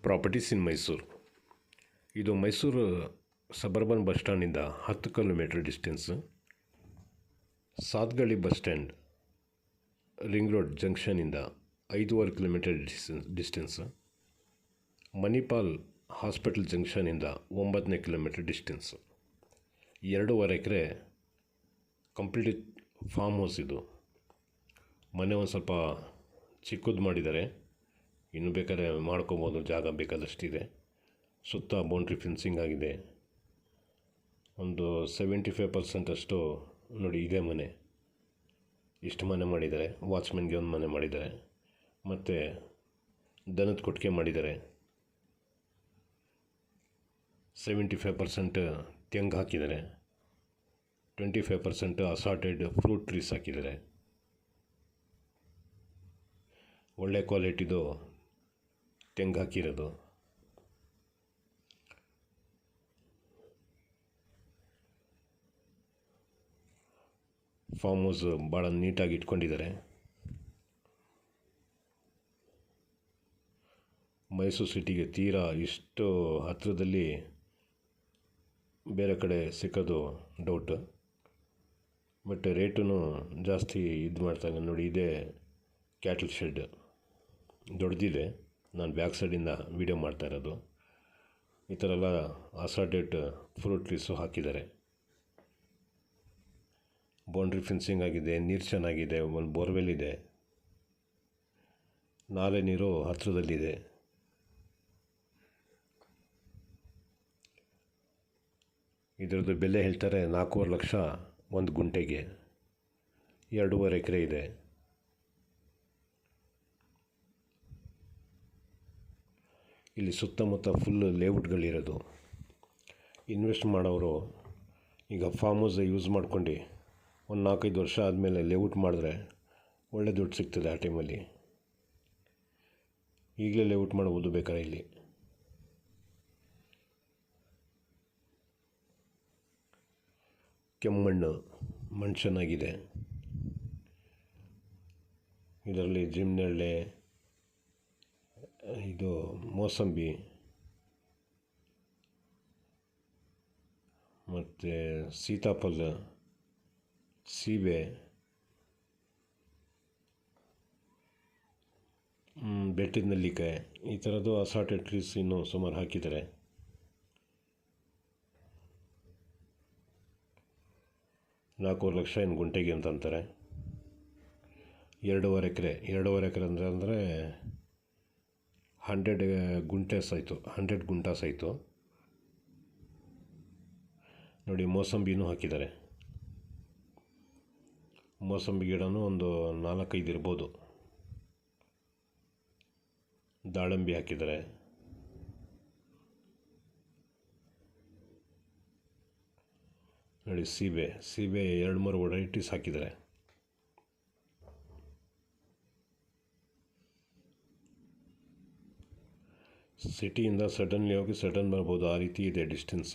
Properties in Mysuru. ಇದು Mysuru suburban bus ಸ್ಟ್ಯಾಂಡಿಂದ 10 kilometre distance. Satagalli bus stand ring road ಜಂಕ್ಷನಿಂದ 5.5 kilometre distance. Manipal hospital ಜಂಕ್ಷನಿಂದ 9ನೇ ಕಿಲೋಮೀಟರ್ ಡಿಸ್ಟೆನ್ಸು. 2.5 ಎಕರೆ ಕಂಪ್ಲೀಟ್ ಫಾರ್ಮ್ ಹೌಸ್ ಇದು. ಮನೆ ಒಂದು ಸ್ವಲ್ಪ ಚಿಕ್ಕದು ಮಾಡಿದ್ದಾರೆ, ಇನ್ನು ಬೇಕಾದ್ರೆ ಮಾಡ್ಕೋಬೋದು, ಜಾಗ ಬೇಕಾದಷ್ಟಿದೆ. ಸುತ್ತ ಬೌಂಡ್ರಿ ಫೆನ್ಸಿಂಗ್ ಆಗಿದೆ. ಒಂದು 75% ಅಷ್ಟು ನೋಡಿ ಇದೆ ಮನೆ. ಇಷ್ಟು ಮನೆ ಮಾಡಿದ್ದಾರೆ. ವಾಚ್ಮೆನ್ಗೆ ಒಂದು ಮನೆ ಮಾಡಿದ್ದಾರೆ, ಮತ್ತು ದನದ ಕೊಟ್ಟಿಗೆ ಮಾಡಿದ್ದಾರೆ. 75% ತೆಂಗು ಹಾಕಿದ್ದಾರೆ. 25% ಅಸಾರ್ಟೆಡ್ ಫ್ರೂಟ್ ಟ್ರೀಸ್ ಹಾಕಿದ್ದಾರೆ. ಒಳ್ಳೆ ಕ್ವಾಲಿಟಿದು ತೆಂಗು ಹಾಕಿರೋದು. ಫಾರ್ಮ್ ಹೌಸ್ ಭಾಳ ನೀಟಾಗಿ ಇಟ್ಕೊಂಡಿದ್ದಾರೆ. ಮೈಸೂರು ಸಿಟಿಗೆ ತೀರಾ ಇಷ್ಟು ಹತ್ತಿರದಲ್ಲಿ ಬೇರೆ ಕಡೆ ಸಿಕ್ಕೋದು ಡೌಟು. ಬಟ್ ರೇಟೂ ಜಾಸ್ತಿ ಇದು ಮಾಡ್ತಾರೆ. ನೋಡಿ, ಇದೇ ಕ್ಯಾಟಲ್ ಶೆಡ್ ದೊಡ್ಡದಿದೆ. ನಾನು ಬ್ಯಾಕ್ ಸೈಡಿಂದ ವೀಡಿಯೋ ಮಾಡ್ತಾ ಇರೋದು. ಈ ಥರ ಎಲ್ಲ ಅಸಾರ್ಟೆಡ್ ಫ್ರೂಟ್ ಟ್ರೀಸು ಹಾಕಿದ್ದಾರೆ. ಬೌಂಡ್ರಿ ಫೆನ್ಸಿಂಗ್ ಆಗಿದೆ. ನೀರು ಚೆನ್ನಾಗಿದೆ. ಒಂದು ಬೋರ್ವೆಲ್ ಇದೆ. ನಾಲೆ ನೀರು ಹತ್ತಿರದಲ್ಲಿದೆ. ಇದರದ್ದು ಬೆಲೆ ಹೇಳ್ತಾರೆ 4.5 ಲಕ್ಷ ಒಂದು ಗುಂಟೆಗೆ. 2.5 ಎಕರೆ ಇದೆ. ಇಲ್ಲಿ ಸುತ್ತಮುತ್ತ ಫುಲ್ ಲೇಔಟ್ಗಳಿರೋದು. ಇನ್ವೆಸ್ಟ್ ಮಾಡೋರು ಈಗ ಫಾರ್ಮ್ ಹೌಸ್ ಯೂಸ್ ಮಾಡ್ಕೊಂಡು ಒಂದು 4-5 ವರ್ಷ ಆದಮೇಲೆ ಲೇಔಟ್ ಮಾಡಿದ್ರೆ ಒಳ್ಳೆ ದುಡ್ಡು ಸಿಗ್ತದೆ ಆ ಟೈಮಲ್ಲಿ. ಈಗಲೇ ಲೇಔಟ್ ಮಾಡ್ಬೋದು ಬೇಕಾದ್ರೆ. ಇಲ್ಲಿ ಕೆಮ್ಮಣ್ಣು, ಮಣ್ಣು ಚೆನ್ನಾಗಿದೆ. ಇದರಲ್ಲಿ ಜಿಮ್ನೆಳ್ಳೆ, ಇದು ಮೋಸಂಬಿ, ಮತ್ತು ಸೀತಾಫಲ, ಸೀಬೆ, ಬೆಟ್ಟದ ನೆಲ್ಲಿಕಾಯಿ, ಈ ಥರದ್ದು ಅಸಾರ್ಟೆಡ್ ಟ್ರೀಸ್ ಇನ್ನೂ ಸುಮಾರು ಹಾಕಿದ್ದಾರೆ. $4.5 ಲಕ್ಷ ಏನು ಗುಂಟೆಗೆ ಅಂತ ಅಂತಾರೆ. 2.5 ಎಕರೆ. 2.5 ಎಕರೆ ಅಂದರೆ 100 ಗುಂಟೆಸ್ ಆಯಿತು. 100 ಗುಂಟಾಸ್ ಆಯಿತು. ನೋಡಿ, ಮೋಸಂಬಿನೂ ಹಾಕಿದ್ದಾರೆ. ಮೋಸಂಬಿ ಗಿಡನೂ ಒಂದು 4-5 ಇರ್ಬೋದು. ದಾಳಂಬಿ ಹಾಕಿದ್ದಾರೆ. ನೋಡಿ, ಸೀಬೆ 2-3 ವೆರೈಟೀಸ್ ಹಾಕಿದ್ದಾರೆ. ಸಿಟಿಯಿಂದ ಸಡನ್ಲಿ ಹೋಗಿ ಸಡನ್ ಬರ್ಬೋದು, ಆ ರೀತಿ ಇದೆ ಡಿಸ್ಟೆನ್ಸ್.